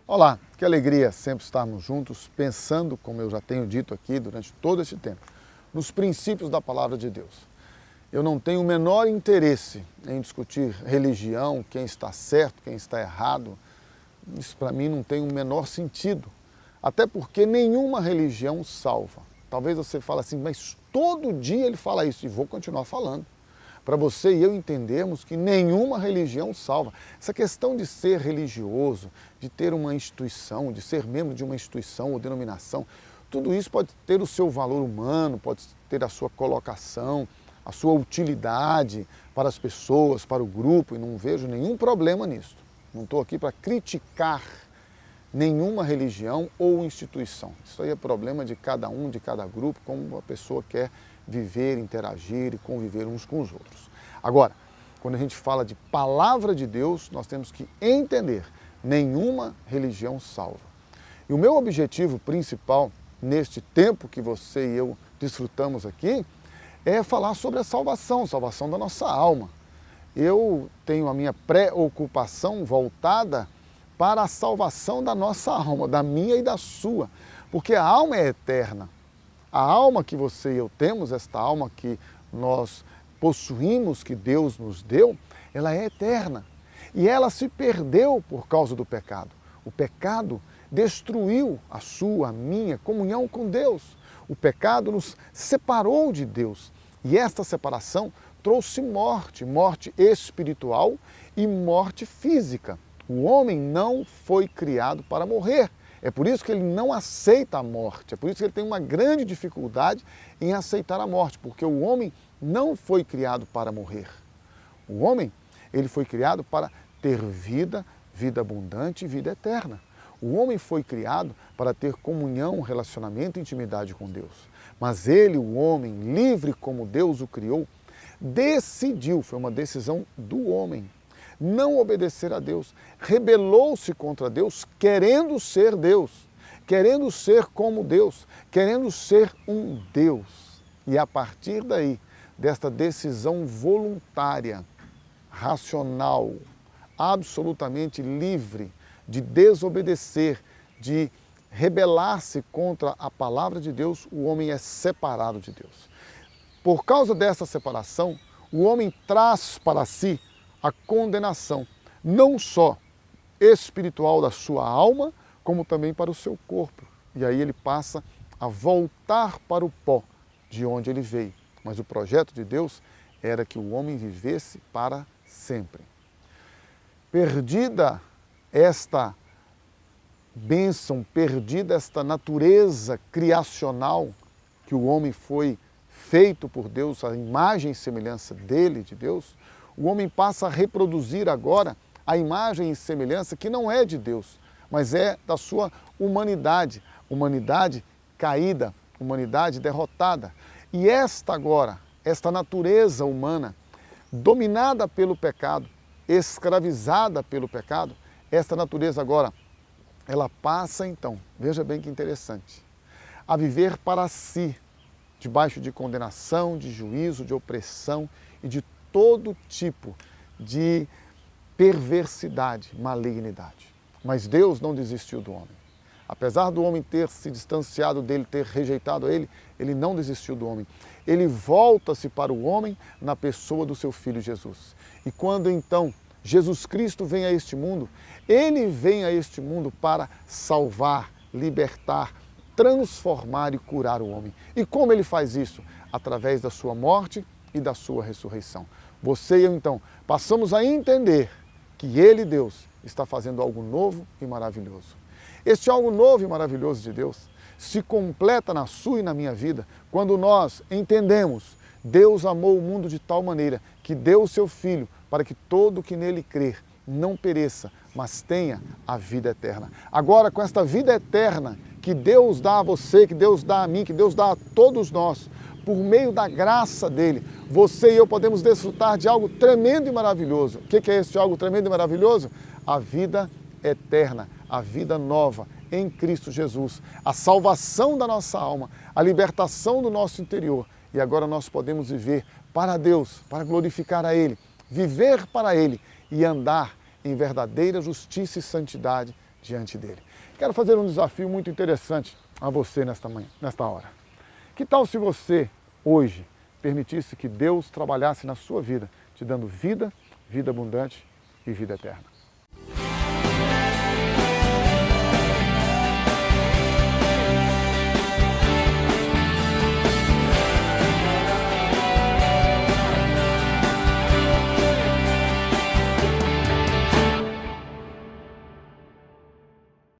Olá, que alegria sempre estarmos juntos, pensando, como eu já tenho dito aqui durante todo este tempo, nos princípios da palavra de Deus. Eu não tenho o menor interesse em discutir religião, quem está certo, quem está errado. Isso para mim não tem o menor sentido, até porque nenhuma religião salva. Talvez você fale assim, mas todo dia ele fala isso, e vou continuar falando. Para você e eu entendermos que nenhuma religião salva. Essa questão de ser religioso, de ter uma instituição, de ser membro de uma instituição ou denominação, tudo isso pode ter o seu valor humano, pode ter a sua colocação, a sua utilidade para as pessoas, para o grupo, e não vejo nenhum problema nisso. Não estou aqui para criticar nenhuma religião ou instituição. Isso aí é problema de cada um, de cada grupo, como a pessoa quer viver, interagir e conviver uns com os outros. Agora, quando a gente fala de palavra de Deus, nós temos que entender, nenhuma religião salva. E o meu objetivo principal, neste tempo que você e eu desfrutamos aqui, é falar sobre a salvação da nossa alma. Eu tenho a minha preocupação voltada para a salvação da nossa alma, da minha e da sua, porque a alma é eterna. A alma que você e eu temos, esta alma que nós possuímos, que Deus nos deu, ela é eterna. E ela se perdeu por causa do pecado. O pecado destruiu a sua, a minha comunhão com Deus. O pecado nos separou de Deus. E esta separação trouxe morte, morte espiritual e morte física. O homem não foi criado para morrer. É por isso que ele não aceita a morte, é por isso que ele tem uma grande dificuldade em aceitar a morte, porque o homem não foi criado para morrer. O homem, ele foi criado para ter vida, vida abundante e vida eterna. O homem foi criado para ter comunhão, relacionamento e intimidade com Deus. Mas ele, o homem, livre como Deus o criou, decidiu, foi uma decisão do homem, não obedecer a Deus, rebelou-se contra Deus, querendo ser Deus, querendo ser como Deus, querendo ser um Deus. E a partir daí, desta decisão voluntária, racional, absolutamente livre de desobedecer, de rebelar-se contra a palavra de Deus, o homem é separado de Deus. Por causa dessa separação, o homem traz para si a condenação, não só espiritual da sua alma, como também para o seu corpo. E aí ele passa a voltar para o pó de onde ele veio. Mas o projeto de Deus era que o homem vivesse para sempre. Perdida esta bênção, perdida esta natureza criacional que o homem foi feito por Deus, a imagem e semelhança dele, de Deus, o homem passa a reproduzir agora a imagem e semelhança que não é de Deus, mas é da sua humanidade, humanidade caída, humanidade derrotada. E esta agora, esta natureza humana, dominada pelo pecado, escravizada pelo pecado, esta natureza agora, ela passa então, veja bem que interessante, a viver para si, debaixo de condenação, de juízo, de opressão e de todo tipo de perversidade, malignidade. Mas Deus não desistiu do homem. Apesar do homem ter se distanciado dele, ter rejeitado ele, ele não desistiu do homem. Ele volta-se para o homem na pessoa do seu Filho Jesus. E quando então Jesus Cristo vem a este mundo, ele vem a este mundo para salvar, libertar, transformar e curar o homem. E como ele faz isso? Através da sua morte e da sua ressurreição. Você e eu, então, passamos a entender que Ele, Deus, está fazendo algo novo e maravilhoso. Este algo novo e maravilhoso de Deus se completa na sua e na minha vida quando nós entendemos Deus amou o mundo de tal maneira que deu o seu Filho para que todo que nele crer não pereça, mas tenha a vida eterna. Agora, com esta vida eterna que Deus dá a você, que Deus dá a mim, que Deus dá a todos nós, por meio da graça dele, você e eu podemos desfrutar de algo tremendo e maravilhoso. O que é este algo tremendo e maravilhoso? A vida eterna, a vida nova em Cristo Jesus, a salvação da nossa alma, a libertação do nosso interior. E agora nós podemos viver para Deus, para glorificar a Ele, viver para Ele e andar em verdadeira justiça e santidade diante dele. Quero fazer um desafio muito interessante a você nesta hora. Que tal se você, hoje, permitisse que Deus trabalhasse na sua vida, te dando vida, vida abundante e vida eterna?